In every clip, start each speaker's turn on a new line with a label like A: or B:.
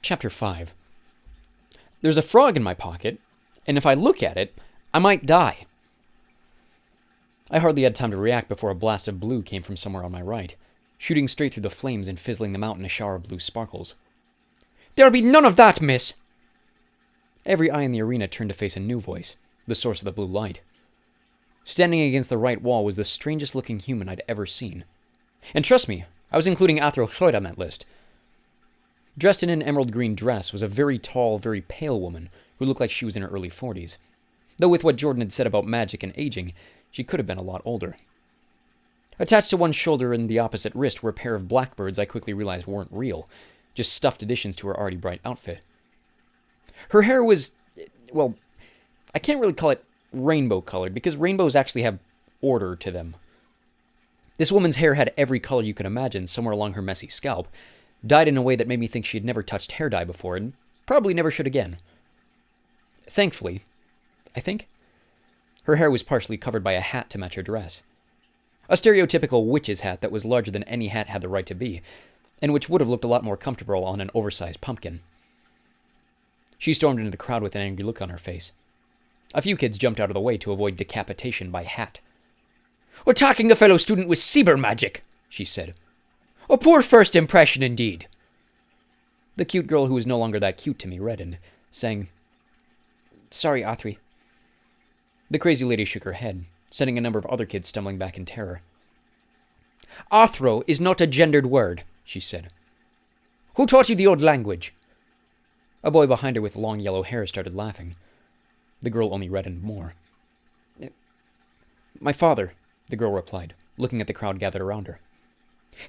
A: Chapter 5. There's a frog in my pocket, and if I look at it, I might die. I hardly had time to react before a blast of blue came from somewhere on my right, shooting straight through the flames and fizzling them out in a shower of blue sparkles. "There'll be none of that, miss!" Every eye in the arena turned to face a new voice, the source of the blue light. Standing against the right wall was the strangest-looking human I'd ever seen. And trust me, I was including Athro Lloyd on that list. Dressed in an emerald green dress was a very tall, very pale woman who looked like she was in her early 40s. Though with what Jordan had said about magic and aging, she could have been a lot older. Attached to one shoulder and the opposite wrist were a pair of blackbirds I quickly realized weren't real, just stuffed additions to her already bright outfit. Her hair was, well, I can't really call it rainbow-colored, because rainbows actually have order to them. This woman's hair had every color you could imagine somewhere along her messy scalp, dyed in a way that made me think she had never touched hair dye before, and probably never should again. Thankfully, I think, her hair was partially covered by a hat to match her dress. A stereotypical witch's hat that was larger than any hat had the right to be, and which would have looked a lot more comfortable on an oversized pumpkin. She stormed into the crowd with an angry look on her face. A few kids jumped out of the way to avoid decapitation by hat. "Attacking a fellow student with saber magic," she said. "A poor first impression indeed." The cute girl who was no longer that cute to me reddened, saying, "Sorry, Athri." The crazy lady shook her head, sending a number of other kids stumbling back in terror. "Athro is not a gendered word," she said. "Who taught you the old language?" A boy behind her with long yellow hair started laughing. The girl only reddened more. "My father," the girl replied, looking at the crowd gathered around her.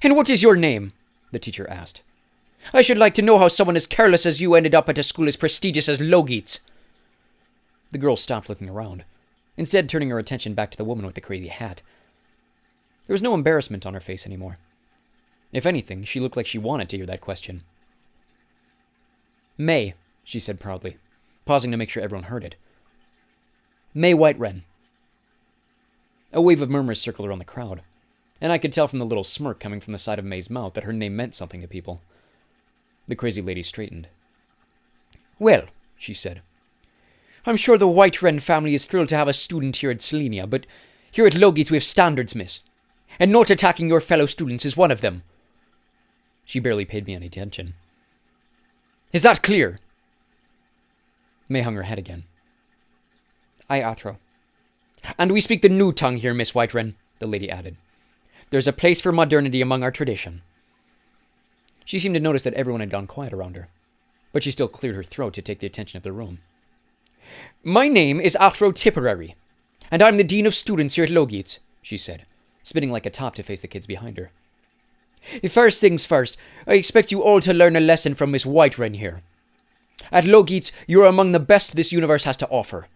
A: "And what is your name?" the teacher asked. "I should like to know how someone as careless as you ended up at a school as prestigious as Logi's." The girl stopped looking around, instead turning her attention back to the woman with the crazy hat. There was no embarrassment on her face anymore. If anything, she looked like she wanted to hear that question. "May," she said proudly, pausing to make sure everyone heard it. "May White-Renn." A wave of murmurs circled around the crowd, and I could tell from the little smirk coming from the side of May's mouth that her name meant something to people. The crazy lady straightened. "Well," she said, "I'm sure the White-Renn family is thrilled to have a student here at Selenia, but here at Logi's we have standards, miss, and not attacking your fellow students is one of them." She barely paid me any attention. "Is that clear?" May hung her head again. "Aye, Athro." "And we speak the new tongue here, Miss White-Renn," the lady added. "There's a place for modernity among our tradition." She seemed to notice that everyone had gone quiet around her, but she still cleared her throat to take the attention of the room. "My name is Athro Tipperary, and I'm the Dean of Students here at Logi's," she said, spinning like a top to face the kids behind her. "First things first, I expect you all to learn a lesson from Miss White-Renn here. At Logi's, you're among the best this universe has to offer.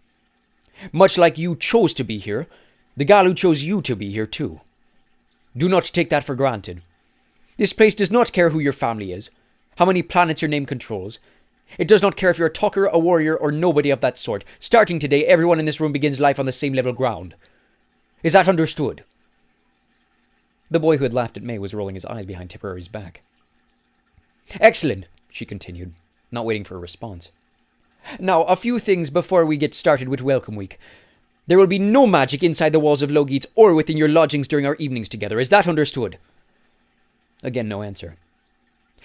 A: Much like you chose to be here, the gal who chose you to be here too. Do not take that for granted. This place does not care who your family is, how many planets your name controls. It does not care if you're a talker, a warrior, or nobody of that sort. Starting today, everyone in this room begins life on the same level ground. Is that understood?" The boy who had laughed at May was rolling his eyes behind Tipperary's back. "Excellent," she continued, not waiting for a response. "Now, a few things before we get started with Welcome Week. There will be no magic inside the walls of Logi's or within your lodgings during our evenings together. Is that understood?" Again, no answer.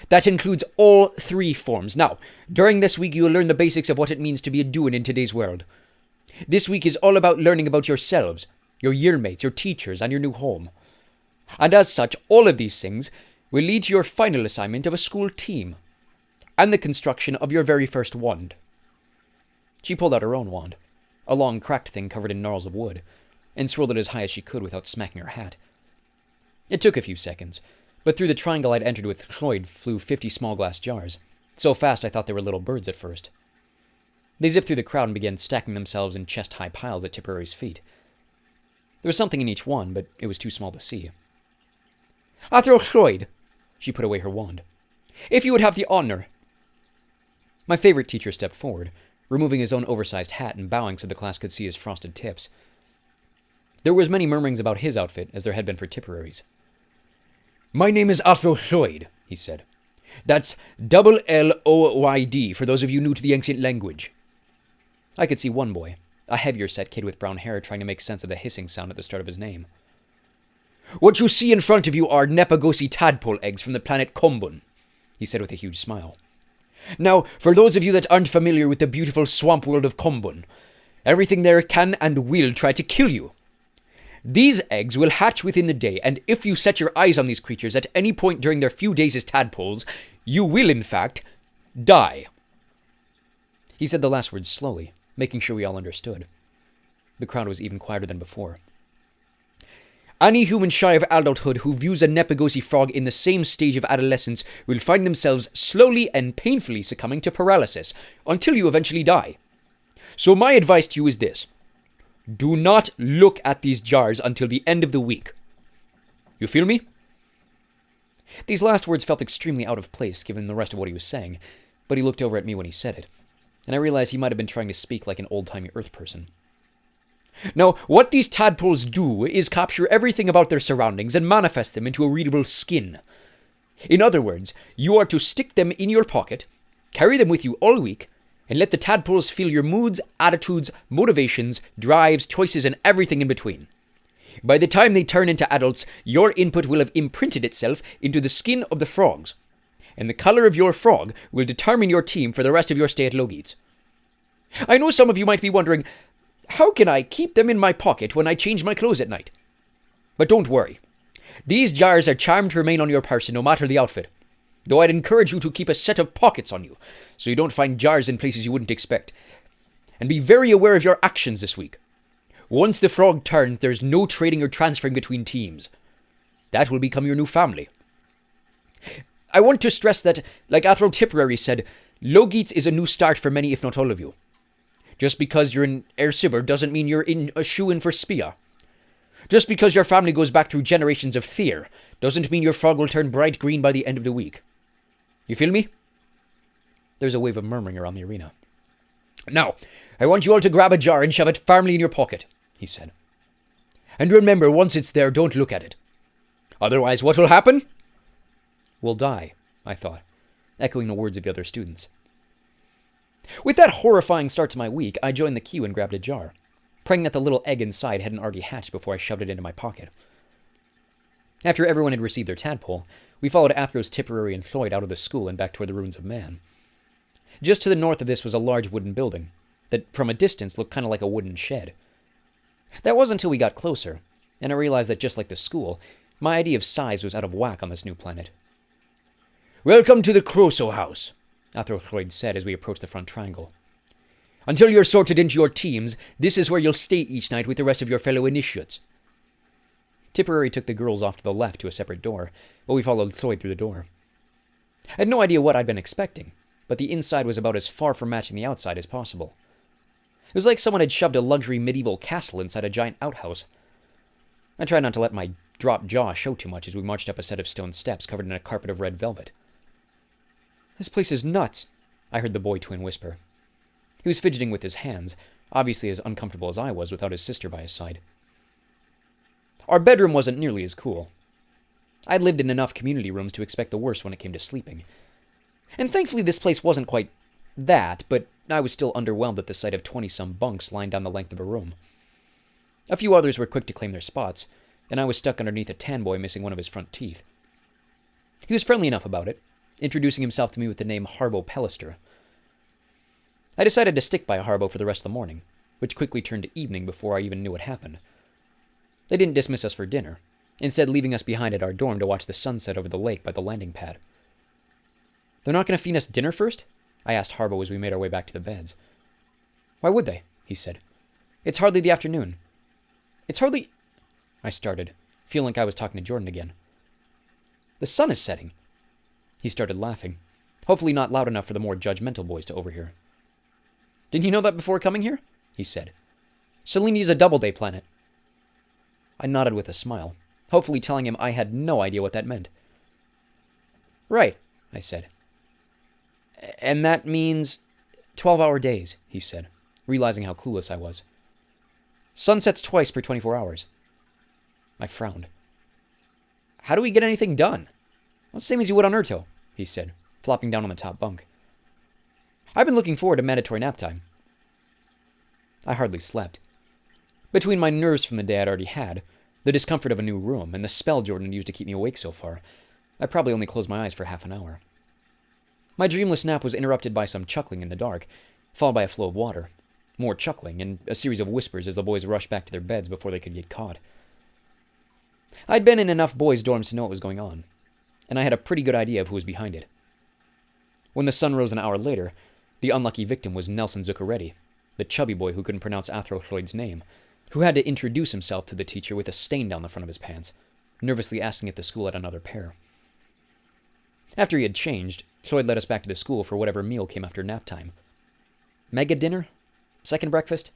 A: "That includes all 3 forms. Now, during this week, you will learn the basics of what it means to be a Duin in today's world. This week is all about learning about yourselves, your year mates, your teachers, and your new home. And as such, all of these things will lead to your final assignment of a school team, and the construction of your very first wand." She pulled out her own wand, a long cracked thing covered in gnarls of wood, and swirled it as high as she could without smacking her hat. It took a few seconds, but through the triangle I'd entered with Cloyd flew 50 small glass jars, so fast I thought they were little birds at first. They zipped through the crowd and began stacking themselves in chest-high piles at Tipperary's feet. There was something in each one, but it was too small to see. "Athro Cloyd," she put away her wand, "if you would have the honor." My favorite teacher stepped forward, removing his own oversized hat and bowing so the class could see his frosted tips. There were as many murmurings about his outfit as there had been for Tipperary's. "My name is Athro Lloyd," he said. That's L-O-Y-D for those of you new to the ancient language. I could see one boy, a heavier-set kid with brown hair, trying to make sense of the hissing sound at the start of his name. What you see in front of you are Nepagosi tadpole eggs from the planet Kombun, he said with a huge smile. Now, for those of you that aren't familiar with the beautiful swamp world of Kombun, everything there can and will try to kill you. These eggs will hatch within the day, and if you set your eyes on these creatures at any point during their few days as tadpoles, you will, in fact, die. He said the last words slowly, making sure we all understood. The crowd was even quieter than before. Any human shy of adulthood who views a Nepagosi frog in the same stage of adolescence will find themselves slowly and painfully succumbing to paralysis, until you eventually die. So my advice to you is this. Do not look at these jars until the end of the week. You feel me? These last words felt extremely out of place given the rest of what he was saying, but he looked over at me when he said it, and I realized he might have been trying to speak like an old-timey Earth person. Now, what these tadpoles do is capture everything about their surroundings and manifest them into a readable skin. In other words, you are to stick them in your pocket, carry them with you all week, and let the tadpoles feel your moods, attitudes, motivations, drives, choices, and everything in between. By the time they turn into adults, your input will have imprinted itself into the skin of the frogs, and the color of your frog will determine your team for the rest of your stay at Logi's. I know some of you might be wondering, how can I keep them in my pocket when I change my clothes at night? But don't worry. These jars are charmed to remain on your person no matter the outfit. Though I'd encourage you to keep a set of pockets on you, so you don't find jars in places you wouldn't expect. And be very aware of your actions this week. Once the frog turns, there's no trading or transferring between teams. That will become your new family. I want to stress that, like Athro Tipperary said, Logi's is a new start for many, if not all of you. Just because you're in Ersibur doesn't mean you're in a shoe-in for Spia. Just because your family goes back through generations of Thir doesn't mean your frog will turn bright green by the end of the week. You feel me? There's a wave of murmuring around the arena. Now, I want you all to grab a jar and shove it firmly in your pocket, he said. And remember, once it's there, don't look at it. Otherwise, what will happen? We'll die, I thought, echoing the words of the other students. With that horrifying start to my week, I joined the queue and grabbed a jar, praying that the little egg inside hadn't already hatched before I shoved it into my pocket. After everyone had received their tadpole, we followed Athros, Tipperary, and Floyd out of the school and back toward the ruins of Man. Just to the north of this was a large wooden building that, from a distance, looked kind of like a wooden shed. That wasn't until we got closer, and I realized that just like the school, my idea of size was out of whack on this new planet. Welcome to the Croso House, Athro Floyd said as we approached the front triangle. Until you're sorted into your teams, this is where you'll stay each night with the rest of your fellow initiates. Tipperary took the girls off to the left to a separate door, while we followed Floyd through the door. I had no idea what I'd been expecting, but the inside was about as far from matching the outside as possible. It was like someone had shoved a luxury medieval castle inside a giant outhouse. I tried not to let my dropped jaw show too much as we marched up a set of stone steps covered in a carpet of red velvet. This place is nuts, I heard the boy twin whisper. He was fidgeting with his hands, obviously as uncomfortable as I was without his sister by his side. Our bedroom wasn't nearly as cool. I'd lived in enough community rooms to expect the worst when it came to sleeping. And thankfully this place wasn't quite that, but I was still underwhelmed at the sight of 20-some bunks lying down the length of a room. A few others were quick to claim their spots, and I was stuck underneath a tan boy missing one of his front teeth. He was friendly enough about it, introducing himself to me with the name Harbo Pellister. I decided to stick by Harbo for the rest of the morning, which quickly turned to evening before I even knew what happened. They didn't dismiss us for dinner, instead leaving us behind at our dorm to watch the sunset over the lake by the landing pad. They're not going to feed us dinner first? I asked Harbo as we made our way back to the beds. Why would they? He said. It's hardly the afternoon. It's hardly... I started, feeling like I was talking to Jordan again. The sun is setting. He started laughing, hopefully not loud enough for the more judgmental boys to overhear. Didn't you know that before coming here? He said. Selene is a Doubleday planet. I nodded with a smile, hopefully telling him I had no idea what that meant. Right, I said. And that means 12-hour days, he said, realizing how clueless I was. Sunsets twice per 24 hours. I frowned. How do we get anything done? Well, same as you would on Urto, he said, flopping down on the top bunk. I've been looking forward to mandatory nap time. I hardly slept. Between my nerves from the day I'd already had, the discomfort of a new room, and the spell Jordan had used to keep me awake so far, I probably only closed my eyes for half an hour. My dreamless nap was interrupted by some chuckling in the dark, followed by a flow of water, more chuckling, and a series of whispers as the boys rushed back to their beds before they could get caught. I'd been in enough boys' dorms to know what was going on, and I had a pretty good idea of who was behind it. When the sun rose an hour later, the unlucky victim was Nelson Zuccaretti, the chubby boy who couldn't pronounce Athrothroid's name, who had to introduce himself to the teacher with a stain down the front of his pants, nervously asking if the school had another pair. After he had changed, Floyd led us back to the school for whatever meal came after nap time. Mega dinner? Second breakfast?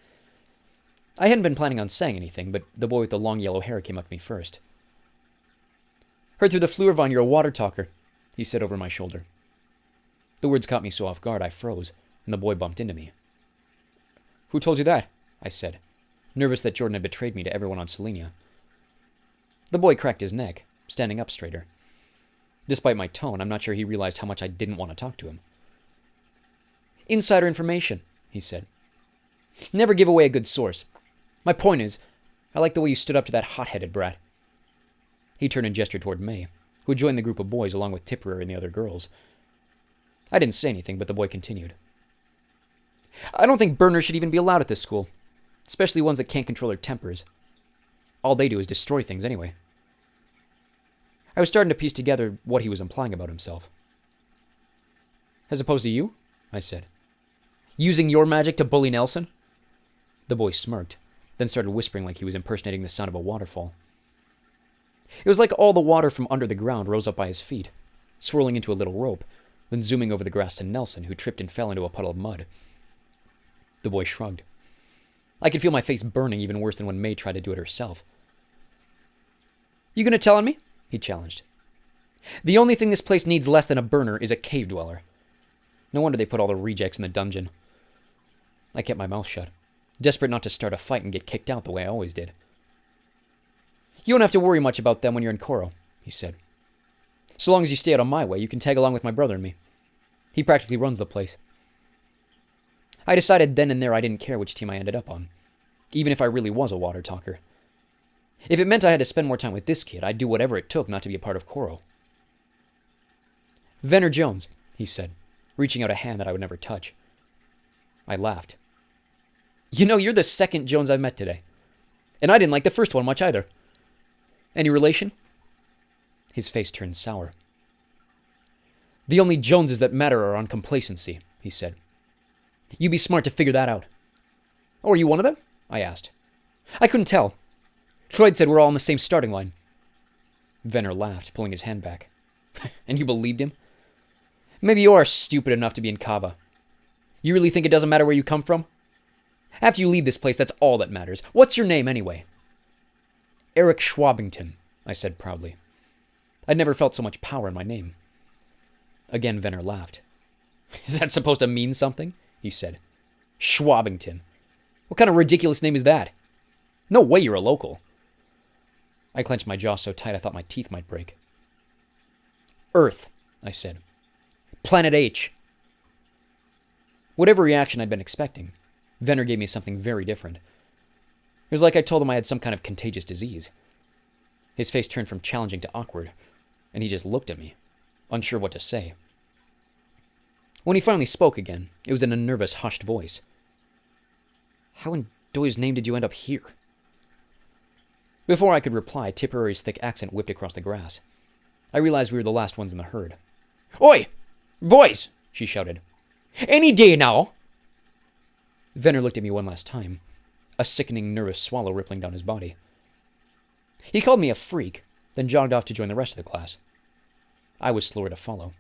A: I hadn't been planning on saying anything, but the boy with the long yellow hair came up to me first. "Heard through the Fleurvine you're a water talker," he said over my shoulder. The words caught me so off guard I froze, and the boy bumped into me. "Who told you that?" I said, nervous that Jordan had betrayed me to everyone on Selenia. The boy cracked his neck, standing up straighter. Despite my tone, I'm not sure he realized how much I didn't want to talk to him. "Insider information," he said. "Never give away a good source. My point is, I like the way you stood up to that hot-headed brat." He turned and gestured toward May, who had joined the group of boys along with Tipperary and the other girls. I didn't say anything, but the boy continued. "I don't think burners should even be allowed at this school, especially ones that can't control their tempers. All they do is destroy things anyway." I was starting to piece together what he was implying about himself. "As opposed to you?" I said. "Using your magic to bully Nelson?" The boy smirked, then started whispering like he was impersonating the sound of a waterfall. It was like all the water from under the ground rose up by his feet, swirling into a little rope, then zooming over the grass to Nelson, who tripped and fell into a puddle of mud. The boy shrugged. I could feel my face burning even worse than when May tried to do it herself. "You gonna tell on me?" he challenged. "The only thing this place needs less than a burner is a cave dweller. No wonder they put all the rejects in the dungeon." I kept my mouth shut, desperate not to start a fight and get kicked out the way I always did. "You don't have to worry much about them when you're in Koro," he said. "So long as you stay out of my way, you can tag along with my brother and me. He practically runs the place." I decided then and there I didn't care which team I ended up on, even if I really was a water talker. If it meant I had to spend more time with this kid, I'd do whatever it took not to be a part of Koro. "Venner Jones," he said, reaching out a hand that I would never touch. I laughed. "You know, you're the second Jones I've met today. And I didn't like the first one much either. Any relation?" His face turned sour. "The only Joneses that matter are on complacency," he said. "You'd be smart to figure that out." "Oh, are you one of them?" I asked. "I couldn't tell. Troyd said we're all on the same starting line." Venner laughed, pulling his hand back. "And you believed him? Maybe you are stupid enough to be in Kava. You really think it doesn't matter where you come from? After you leave this place, that's all that matters. What's your name, anyway?" "Eric Schwabington," I said proudly. I'd never felt so much power in my name. Again, Venner laughed. "Is that supposed to mean something?" he said. "Schwabington. What kind of ridiculous name is that? No way you're a local." I clenched my jaw so tight I thought my teeth might break. "Earth," I said. "Planet H." Whatever reaction I'd been expecting, Venner gave me something very different. It was like I told him I had some kind of contagious disease. His face turned from challenging to awkward, and he just looked at me, unsure what to say. When he finally spoke again, it was in a nervous, hushed voice. "How in Doy's name did you end up here?" Before I could reply, Tipperary's thick accent whipped across the grass. I realized we were the last ones in the herd. "Oi! Boys!" she shouted. "Any day now!" Venner looked at me one last time, a sickening, nervous swallow rippling down his body. He called me a freak, then jogged off to join the rest of the class. I was slower to follow.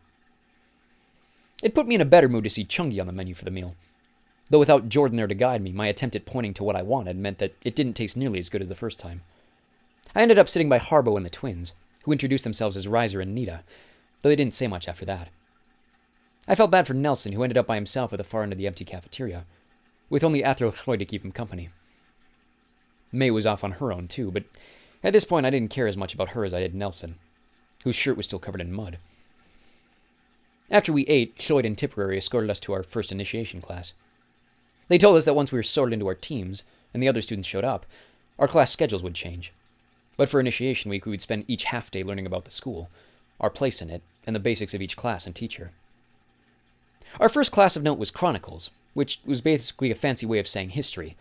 A: It put me in a better mood to see Chungi on the menu for the meal. Though without Jordan there to guide me, my attempt at pointing to what I wanted meant that it didn't taste nearly as good as the first time. I ended up sitting by Harbo and the twins, who introduced themselves as Riser and Nita, though they didn't say much after that. I felt bad for Nelson, who ended up by himself at the far end of the empty cafeteria, with only Athro to keep him company. May was off on her own too, but at this point I didn't care as much about her as I did Nelson, whose shirt was still covered in mud. After we ate, Cloyd and Tipperary escorted us to our first initiation class. They told us that once we were sorted into our teams, and the other students showed up, our class schedules would change. But for initiation week, we would spend each half day learning about the school, our place in it, and the basics of each class and teacher. Our first class of note was Chronicles, which was basically a fancy way of saying history,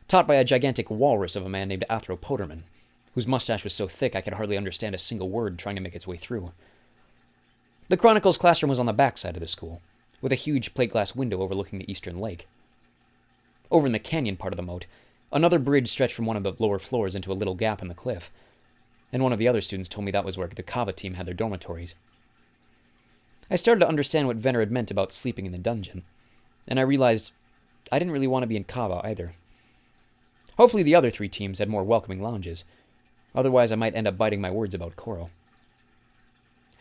A: taught by a gigantic walrus of a man named Athro Poderman, whose mustache was so thick I could hardly understand a single word trying to make its way through. The Chronicles classroom was on the back side of the school, with a huge plate glass window overlooking the eastern lake. Over in the canyon part of the moat, another bridge stretched from one of the lower floors into a little gap in the cliff, and one of the other students told me that was where the Kava team had their dormitories. I started to understand what Venner had meant about sleeping in the dungeon, and I realized I didn't really want to be in Kava either. Hopefully the other 3 teams had more welcoming lounges, otherwise I might end up biting my words about Koro.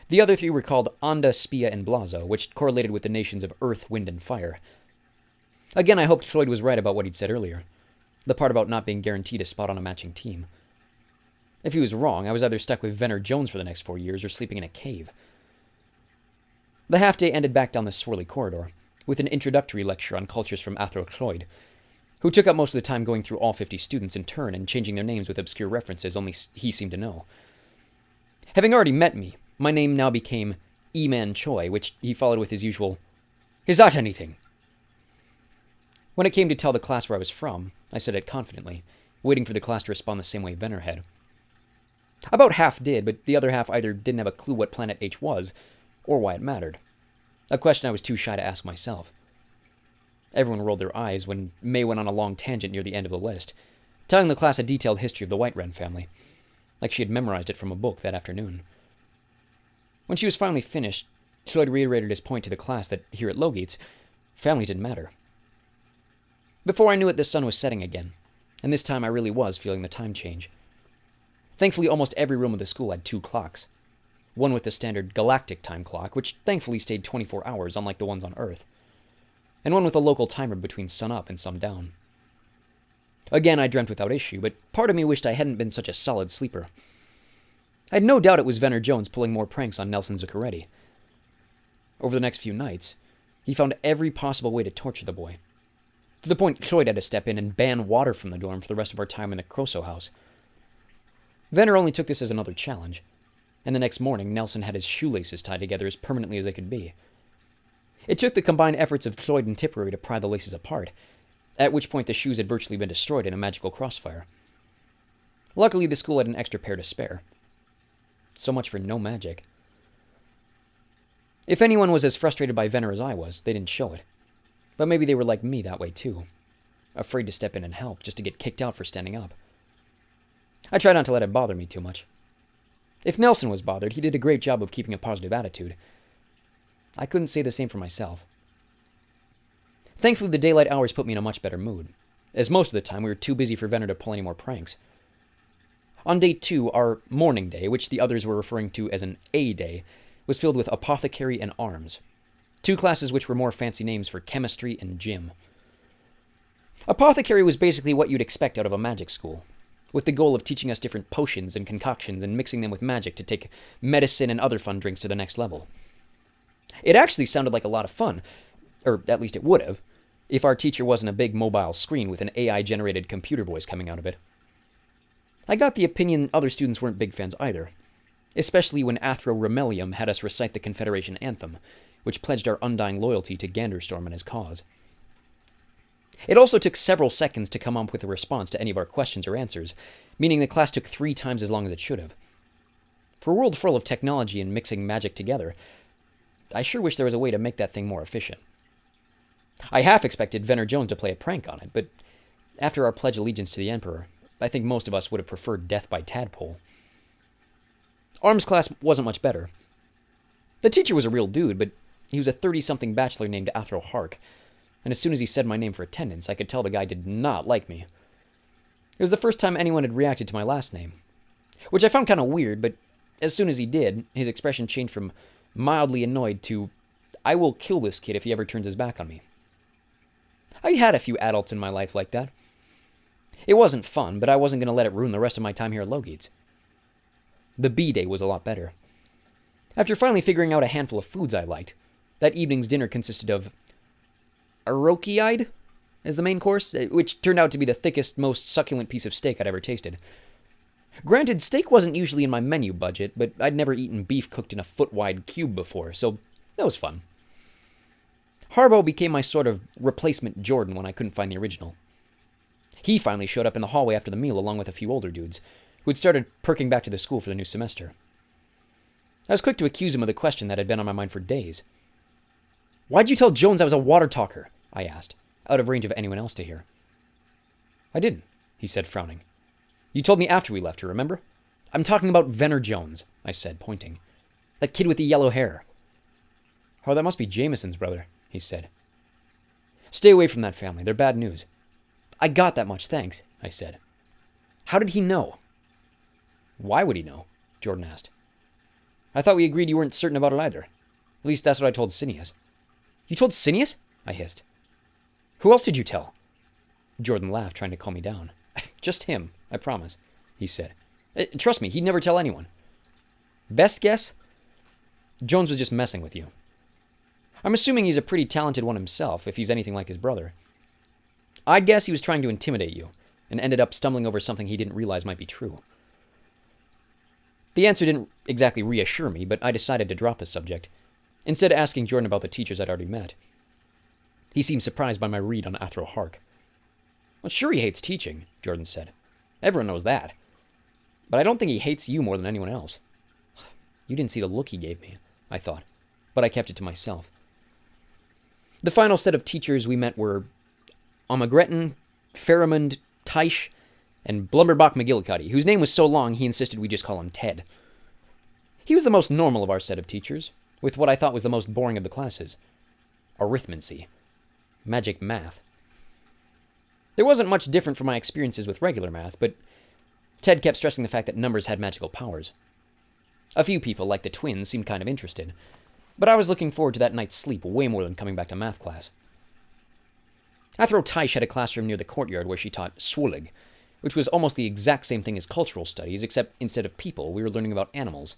A: The other 3 were called Anda, Spia, and Blazo, which correlated with the nations of Earth, Wind, and Fire. Again, I hoped Floyd was right about what he'd said earlier, the part about not being guaranteed a spot on a matching team. If he was wrong, I was either stuck with Venner Jones for the next 4 years or sleeping in a cave. The half-day ended back down the swirly corridor, with an introductory lecture on cultures from Athro Cloyd, who took up most of the time going through all 50 students in turn and changing their names with obscure references only he seemed to know. Having already met me, my name now became E-Man Choi, which he followed with his usual, "Is that anything?" When it came to tell the class where I was from, I said it confidently, waiting for the class to respond the same way Venner had. About half did, but the other half either didn't have a clue what Planet H was, or why it mattered. A question I was too shy to ask myself. Everyone rolled their eyes when May went on a long tangent near the end of the list, telling the class a detailed history of the White Renn family, like she had memorized it from a book that afternoon. When she was finally finished, Floyd reiterated his point to the class that here at Logates, family didn't matter. Before I knew it, the sun was setting again, and this time I really was feeling the time change. Thankfully, almost every room of the school had 2 clocks. One with the standard galactic time clock, which thankfully stayed 24 hours, unlike the ones on Earth, and one with a local timer between sunup and sundown. Again, I dreamt without issue, but part of me wished I hadn't been such a solid sleeper. I had no doubt it was Venner Jones pulling more pranks on Nelson Zuccoretti. Over the next few nights, he found every possible way to torture the boy, to the point Cloyd had to step in and ban water from the dorm for the rest of our time in the Croso house. Venner only took this as another challenge, and the next morning Nelson had his shoelaces tied together as permanently as they could be. It took the combined efforts of Cloyd and Tipperary to pry the laces apart, at which point the shoes had virtually been destroyed in a magical crossfire. Luckily, the school had an extra pair to spare. So much for no magic. If anyone was as frustrated by Venner as I was, they didn't show it. But maybe they were like me that way too, afraid to step in and help, just to get kicked out for standing up. I tried not to let it bother me too much. If Nelson was bothered, he did a great job of keeping a positive attitude. I couldn't say the same for myself. Thankfully, the daylight hours put me in a much better mood, as most of the time we were too busy for Venner to pull any more pranks. On day 2, our morning day, which the others were referring to as an A day, was filled with apothecary and arms, 2 classes which were more fancy names for chemistry and gym. Apothecary was basically what you'd expect out of a magic school, with the goal of teaching us different potions and concoctions and mixing them with magic to take medicine and other fun drinks to the next level. It actually sounded like a lot of fun, or at least it would have, if our teacher wasn't a big mobile screen with an AI-generated computer voice coming out of it. I got the opinion other students weren't big fans either, especially when Athro Remelium had us recite the Confederation Anthem, which pledged our undying loyalty to Ganderstorm and his cause. It also took several seconds to come up with a response to any of our questions or answers, meaning the class took 3 times as long as it should have. For a world full of technology and mixing magic together, I sure wish there was a way to make that thing more efficient. I half expected Venner Jones to play a prank on it, but after our pledge allegiance to the Emperor, I think most of us would have preferred death by tadpole. Arms class wasn't much better. The teacher was a real dude, but he was a 30-something bachelor named Athro Hark, and as soon as he said my name for attendance, I could tell the guy did not like me. It was the first time anyone had reacted to my last name, which I found kind of weird, but as soon as he did, his expression changed from mildly annoyed to, "I will kill this kid if he ever turns his back on me." I'd had a few adults in my life like that. It wasn't fun, but I wasn't going to let it ruin the rest of my time here at Logates. The B day was a lot better. After finally figuring out a handful of foods I liked, That evening's dinner consisted of arokiide as the main course, which turned out to be the thickest, most succulent piece of steak I'd ever tasted. Granted, steak wasn't usually in my menu budget, but I'd never eaten beef cooked in a foot-wide cube before, so that was fun. Harbo became my sort of replacement Jordan when I couldn't find the original. He finally showed up in the hallway after the meal along with a few older dudes, who had started perking back to the school for the new semester. I was quick to accuse him of the question that had been on my mind for days. "Why'd you tell Jones I was a water talker?" I asked, out of range of anyone else to hear. "I didn't," he said, frowning. "You told me after we left her, remember? I'm talking about Venner Jones," I said, pointing. "That kid with the yellow hair." "Oh, that must be Jameson's brother," he said. "Stay away from that family. They're bad news." "I got that much, thanks," I said. "How did he know?" "Why would he know?" Jordan asked. "I thought we agreed you weren't certain about it either. At least that's what I told Cineas." "You told Cineas?" I hissed. "Who else did you tell?" Jordan laughed, trying to calm me down. "Just him, I promise," he said. "Trust me, he'd never tell anyone." "Best guess? Jones was just messing with you. I'm assuming he's a pretty talented one himself, if he's anything like his brother. I'd guess he was trying to intimidate you, and ended up stumbling over something he didn't realize might be true." The answer didn't exactly reassure me, but I decided to drop the subject, instead asking Jordan about the teachers I'd already met. He seemed surprised by my read on Athro Hark. "Well, sure he hates teaching," Jordan said. "Everyone knows that. But I don't think he hates you more than anyone else." You didn't see the look he gave me, I thought, but I kept it to myself. The final set of teachers we met were Omagretin, Pheromond, Teish, and Blumberbach McGillicuddy, whose name was so long he insisted we just call him Ted. He was the most normal of our set of teachers, with what I thought was the most boring of the classes. Arithmancy. Magic math. There wasn't much different from my experiences with regular math, but Ted kept stressing the fact that numbers had magical powers. A few people, like the twins, seemed kind of interested, but I was looking forward to that night's sleep way more than coming back to math class. Athro Teish had a classroom near the courtyard where she taught Swulig, which was almost the exact same thing as cultural studies, except instead of people, we were learning about animals.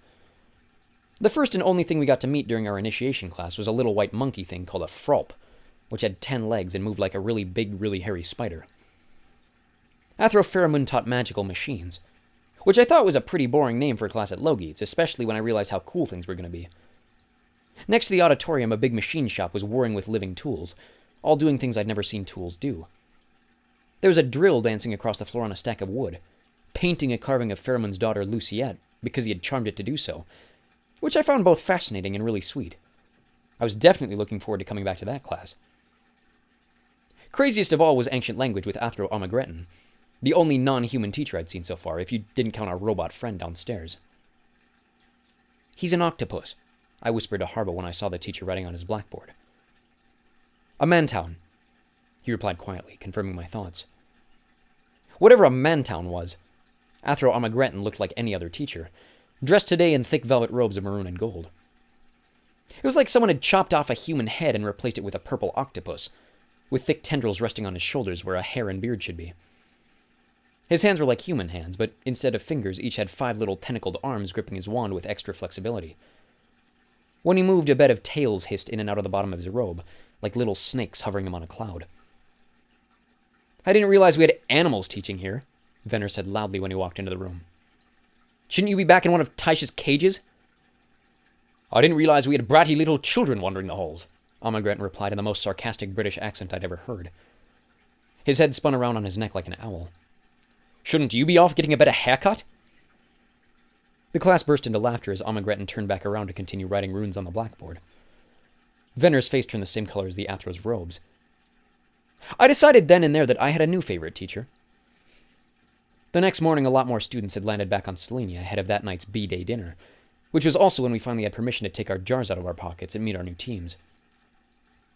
A: The first and only thing we got to meet during our initiation class was a little white monkey thing called a frolp, which had 10 legs and moved like a really big, really hairy spider. Athro Pheromund taught magical machines, which I thought was a pretty boring name for a class at Logites, especially when I realized how cool things were going to be. Next to the auditorium, a big machine shop was whirring with living tools, all doing things I'd never seen tools do. There was a drill dancing across the floor on a stack of wood, painting a carving of Pheromund's daughter Luciette because he had charmed it to do so, which I found both fascinating and really sweet. I was definitely looking forward to coming back to that class. Craziest of all was ancient language with Athro Omagretin, the only non-human teacher I'd seen so far, if you didn't count our robot friend downstairs. "He's an octopus," I whispered to Harbo when I saw the teacher writing on his blackboard. "A mantown," he replied quietly, confirming my thoughts. Whatever a mantown was, Athro Omagretin looked like any other teacher, dressed today in thick velvet robes of maroon and gold. It was like someone had chopped off a human head and replaced it with a purple octopus, with thick tendrils resting on his shoulders where a hair and beard should be. His hands were like human hands, but instead of fingers, each had 5 little tentacled arms gripping his wand with extra flexibility. When he moved, a bed of tails hissed in and out of the bottom of his robe, like little snakes hovering him on a cloud. "I didn't realize we had animals teaching here," Venner said loudly when he walked into the room. "Shouldn't you be back in one of Teish's cages?" "I didn't realize we had bratty little children wandering the halls," Omagretin replied in the most sarcastic British accent I'd ever heard. His head spun around on his neck like an owl. "Shouldn't you be off getting a better haircut?" The class burst into laughter as Omagretin turned back around to continue writing runes on the blackboard. Venner's face turned the same color as the Athro's robes. I decided then and there that I had a new favorite teacher. The next morning, a lot more students had landed back on Selenia ahead of that night's B-Day dinner, which was also when we finally had permission to take our jars out of our pockets and meet our new teams.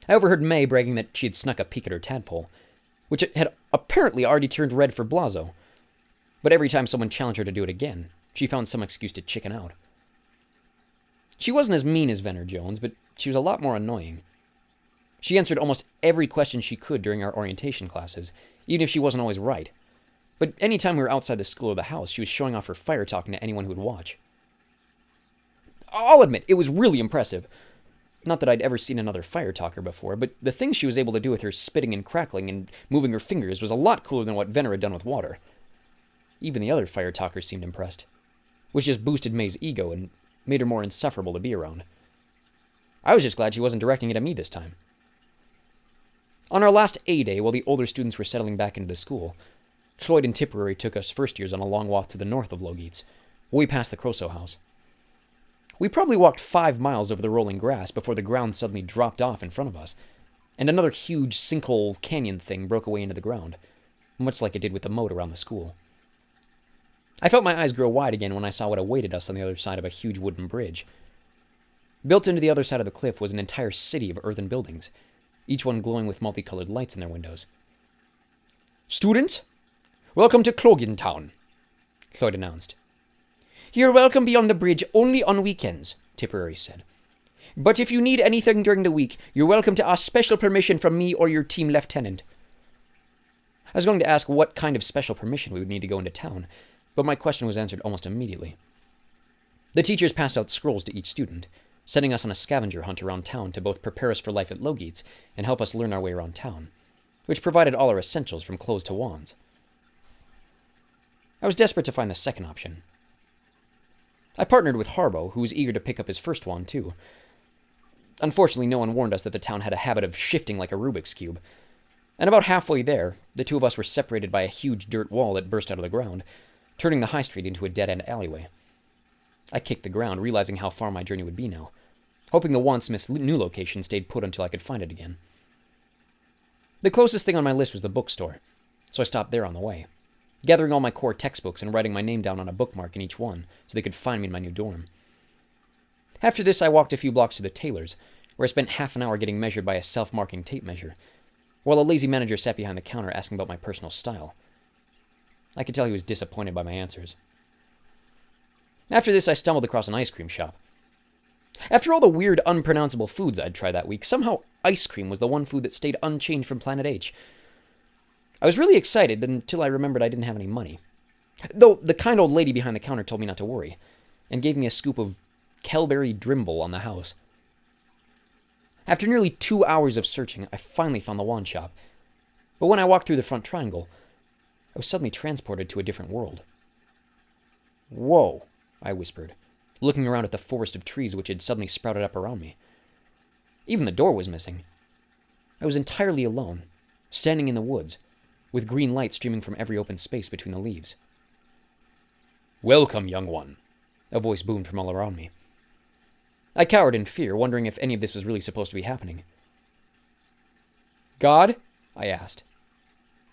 A: I overheard May bragging that she had snuck a peek at her tadpole, which had apparently already turned red for Blazo, but every time someone challenged her to do it again, she found some excuse to chicken out. She wasn't as mean as Venner Jones, but she was a lot more annoying. She answered almost every question she could during our orientation classes, even if she wasn't always right. But any time we were outside the school or the house, she was showing off her fire talking to anyone who would watch. I'll admit, it was really impressive. Not that I'd ever seen another fire talker before, but the things she was able to do with her spitting and crackling and moving her fingers was a lot cooler than what Venner had done with water. Even the other fire talkers seemed impressed, which just boosted May's ego and made her more insufferable to be around. I was just glad she wasn't directing it at me this time. On our last A day, while the older students were settling back into the school, Floyd and Tipperary took us first years on a long walk to the north of Logeets, way past the Croso house. We probably walked 5 miles over the rolling grass before the ground suddenly dropped off in front of us, and another huge sinkhole canyon thing broke away into the ground, much like it did with the moat around the school. I felt my eyes grow wide again when I saw what awaited us on the other side of a huge wooden bridge. Built into the other side of the cliff was an entire city of earthen buildings, each one glowing with multicolored lights in their windows. "Students, welcome to Clogan Town," Floyd announced. "You're welcome beyond the bridge only on weekends," Tipperary said. "But if you need anything during the week, you're welcome to ask special permission from me or your team lieutenant." I was going to ask what kind of special permission we would need to go into town, but my question was answered almost immediately. The teachers passed out scrolls to each student, sending us on a scavenger hunt around town to both prepare us for life at Logeets and help us learn our way around town, which provided all our essentials from clothes to wands. I was desperate to find the second option. I partnered with Harbo, who was eager to pick up his first wand, too. Unfortunately, no one warned us that the town had a habit of shifting like a Rubik's Cube. And about halfway there, the two of us were separated by a huge dirt wall that burst out of the ground, turning the high street into a dead-end alleyway. I kicked the ground, realizing how far my journey would be now, hoping the Wandsmith's new location stayed put until I could find it again. The closest thing on my list was the bookstore, so I stopped there on the way, gathering all my core textbooks and writing my name down on a bookmark in each one so they could find me in my new dorm. After this, I walked a few blocks to the tailor's, where I spent half an hour getting measured by a self-marking tape measure, while a lazy manager sat behind the counter asking about my personal style. I could tell he was disappointed by my answers. After this, I stumbled across an ice cream shop. After all the weird, unpronounceable foods I'd tried that week, somehow ice cream was the one food that stayed unchanged from Planet H. I was really excited until I remembered I didn't have any money. Though the kind old lady behind the counter told me not to worry, and gave me a scoop of Kelberry Drimble on the house. After nearly 2 hours of searching, I finally found the wand shop. But when I walked through the front triangle, I was suddenly transported to a different world. "Whoa," I whispered, looking around at the forest of trees which had suddenly sprouted up around me. Even the door was missing. I was entirely alone, standing in the woods, with green light streaming from every open space between the leaves. "Welcome, young one," a voice boomed from all around me. I cowered in fear, wondering if any of this was really supposed to be happening. "God?" I asked.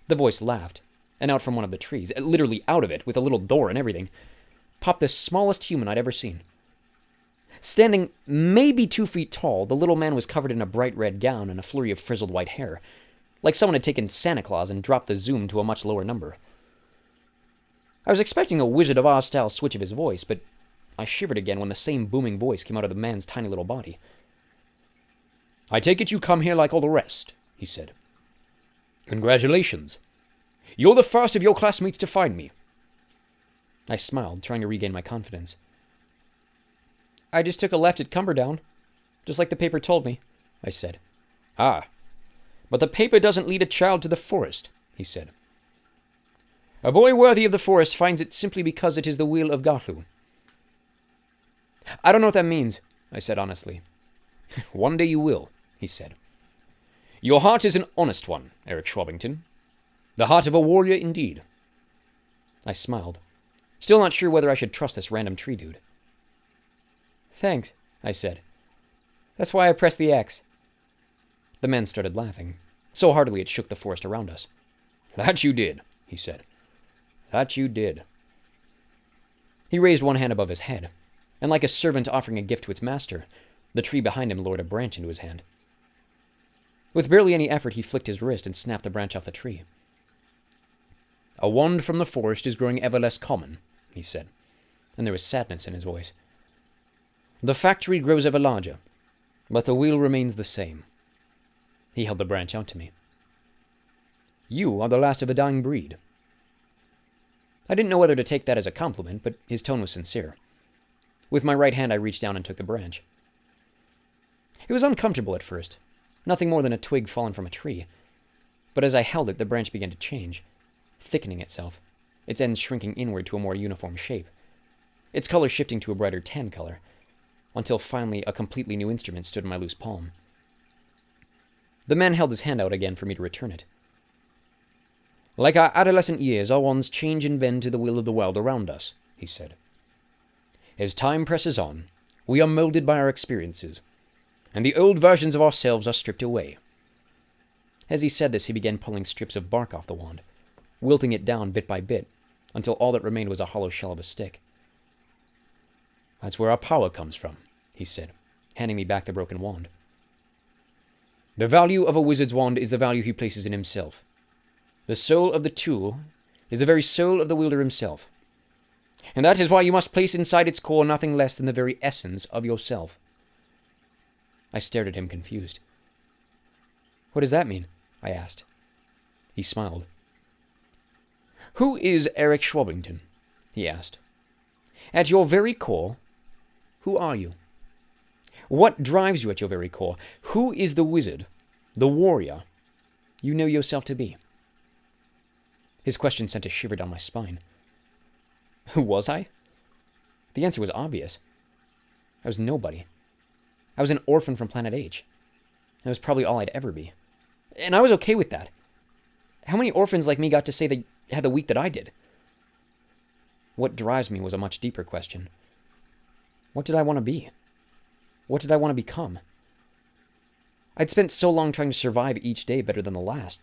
A: The voice laughed, and out from one of the trees, literally out of it, with a little door and everything, popped the smallest human I'd ever seen. Standing maybe 2 feet tall, the little man was covered in a bright red gown and a flurry of frizzled white hair, like someone had taken Santa Claus and dropped the zoom to a much lower number. I was expecting a Wizard of Oz-style switch of his voice, but I shivered again when the same booming voice came out of the man's tiny little body. "I take it you come here like all the rest," he said. "Congratulations. You're the first of your classmates to find me." I smiled, trying to regain my confidence. "I just took a left at Cumberdown, just like the paper told me," I said. "Ah, but the paper doesn't lead a child to the forest," he said. "A boy worthy of the forest finds it simply because it is the will of Gahu." "I don't know what that means," I said honestly. "One day you will," he said. "Your heart is an honest one, Eric Schwabington. The heart of a warrior indeed." I smiled, still not sure whether I should trust this random tree dude. "Thanks," I said. "That's why I pressed the X." The man started laughing, so heartily it shook the forest around us. "That you did," he said. "That you did." He raised one hand above his head, and like a servant offering a gift to its master, the tree behind him lowered a branch into his hand. With barely any effort, he flicked his wrist and snapped the branch off the tree. "A wand from the forest is growing ever less common," he said, and there was sadness in his voice. "The factory grows ever larger, but the wheel remains the same." He held the branch out to me. "You are the last of a dying breed." I didn't know whether to take that as a compliment, but his tone was sincere. With my right hand, I reached down and took the branch. It was uncomfortable at first, nothing more than a twig fallen from a tree. But as I held it, the branch began to change, thickening itself, its ends shrinking inward to a more uniform shape, its color shifting to a brighter tan color, until finally a completely new instrument stood in my loose palm. The man held his hand out again for me to return it. "Like our adolescent years, our wands change and bend to the will of the world around us," he said. "As time presses on, we are molded by our experiences, and the old versions of ourselves are stripped away." As he said this, he began pulling strips of bark off the wand, wilting it down bit by bit, until all that remained was a hollow shell of a stick. "That's where our power comes from," he said, handing me back the broken wand. "The value of a wizard's wand is the value he places in himself. The soul of the tool is the very soul of the wielder himself. And that is why you must place inside its core nothing less than the very essence of yourself." I stared at him, confused. "What does that mean?" I asked. He smiled. "Who is Eric Schwabington?" he asked. "At your very core, who are you? What drives you at your very core? Who is the wizard, the warrior, you know yourself to be?" His question sent a shiver down my spine. Who was I? The answer was obvious. I was nobody. I was an orphan from Planet H. That was probably all I'd ever be. And I was okay with that. How many orphans like me got to say they had the week that I did? What drives me was a much deeper question. What did I want to be? What did I want to become? I'd spent so long trying to survive each day better than the last.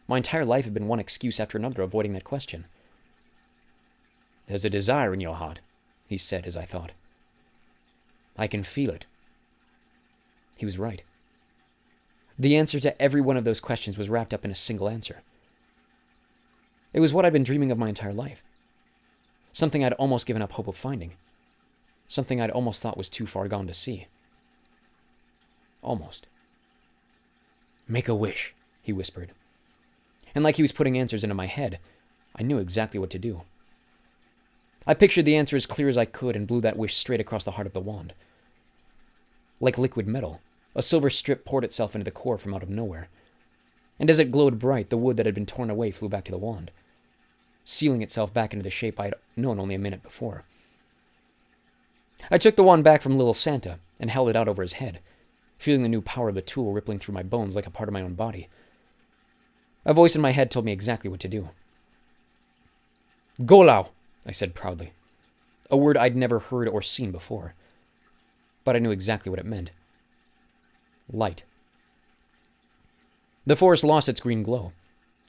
A: My entire life had been one excuse after another avoiding that question. "There's a desire in your heart," he said as I thought. "I can feel it." He was right. The answer to every one of those questions was wrapped up in a single answer. It was what I'd been dreaming of my entire life. Something I'd almost given up hope of finding. Something I'd almost thought was too far gone to see. Almost. "Make a wish," he whispered. And like he was putting answers into my head, I knew exactly what to do. I pictured the answer as clear as I could and blew that wish straight across the heart of the wand. Like liquid metal, a silver strip poured itself into the core from out of nowhere. And as it glowed bright, the wood that had been torn away flew back to the wand, sealing itself back into the shape I had known only a minute before. I took the wand back from Little Santa and held it out over his head, feeling the new power of the tool rippling through my bones like a part of my own body. A voice in my head told me exactly what to do. "Golau," I said proudly, a word I'd never heard or seen before. But I knew exactly what it meant. Light. The forest lost its green glow,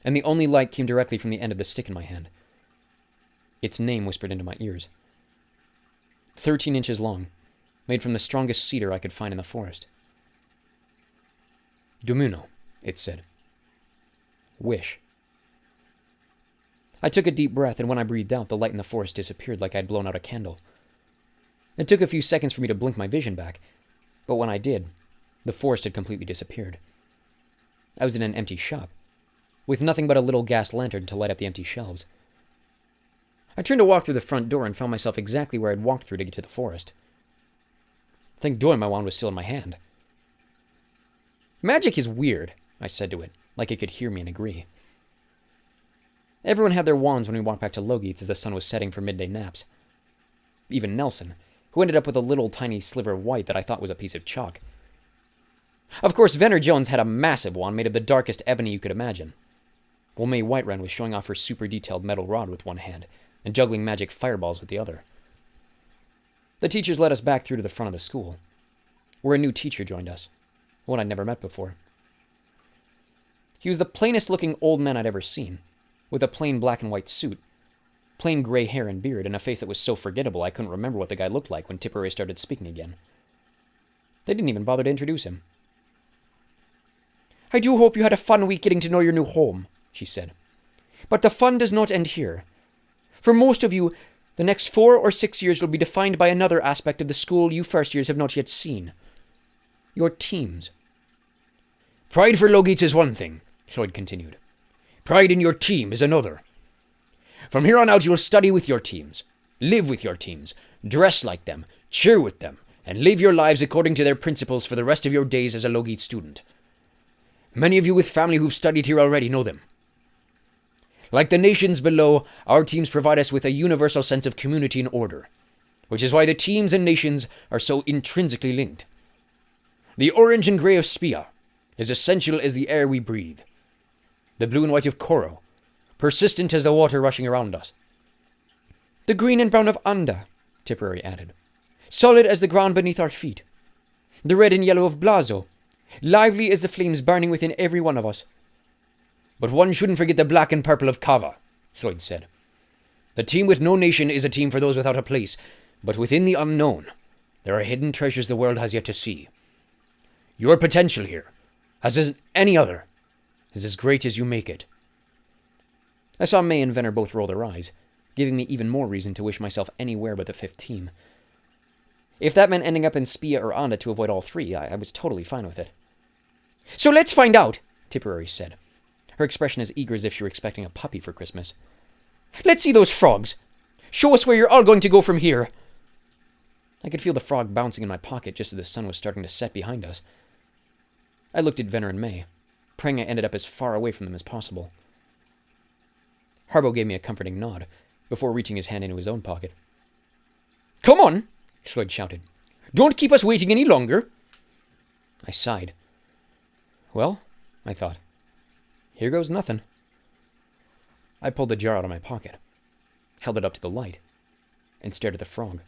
A: and the only light came directly from the end of the stick in my hand. Its name whispered into my ears. 13 inches long, made from the strongest cedar I could find in the forest. "Dumuno," it said. Wish. I took a deep breath, and when I breathed out, the light in the forest disappeared like I'd blown out a candle. It took a few seconds for me to blink my vision back, but when I did, the forest had completely disappeared. I was in an empty shop, with nothing but a little gas lantern to light up the empty shelves. I turned to walk through the front door and found myself exactly where I'd walked through to get to the forest. Thank God my wand was still in my hand. "Magic is weird," I said to it, like it could hear me and agree. Everyone had their wands when we walked back to Logites as the sun was setting for midday naps. Even Nelson, who ended up with a little tiny sliver of white that I thought was a piece of chalk. Of course, Venner Jones had a massive wand made of the darkest ebony you could imagine, while May Whiterun was showing off her super detailed metal rod with one hand and juggling magic fireballs with the other. The teachers led us back through to the front of the school, where a new teacher joined us, one I'd never met before. He was the plainest looking old man I'd ever seen, with a plain black and white suit, plain gray hair and beard, and a face that was so forgettable I couldn't remember what the guy looked like when Tipperary started speaking again. They didn't even bother to introduce him. "I do hope you had a fun week getting to know your new home," she said. "But the fun does not end here. For most of you, the next 4 or 6 years will be defined by another aspect of the school you first years have not yet seen. Your teams." "Pride for Logites is one thing," Floyd continued. "Pride in your team is another. From here on out, you'll study with your teams, live with your teams, dress like them, cheer with them, and live your lives according to their principles for the rest of your days as a Logit student. Many of you with family who've studied here already know them. Like the nations below, our teams provide us with a universal sense of community and order, which is why the teams and nations are so intrinsically linked. The orange and grey of Spia is essential as the air we breathe. The blue and white of Koro, persistent as the water rushing around us. The green and brown of Anda, Tipperary added, solid as the ground beneath our feet. The red and yellow of Blazo, lively as the flames burning within every one of us. But one shouldn't forget the black and purple of Kava, Floyd said. The team with no nation is a team for those without a place, but within the unknown, there are hidden treasures the world has yet to see. Your potential here, as is any other, is as great as you make it. I saw May and Venner both roll their eyes, giving me even more reason to wish myself anywhere but the 5th team. If that meant ending up in Spia or Anda to avoid all three, I was totally fine with it. So let's find out, Tipperary said, her expression as eager as if she were expecting a puppy for Christmas. Let's see those frogs. Show us where you're all going to go from here. I could feel the frog bouncing in my pocket just as the sun was starting to set behind us. I looked at Venner and May, praying I ended up as far away from them as possible. Harbo gave me a comforting nod, before reaching his hand into his own pocket. Come on, Floyd shouted. Don't keep us waiting any longer. I sighed. Well, I thought, here goes nothing. I pulled the jar out of my pocket, held it up to the light, and stared at the frog.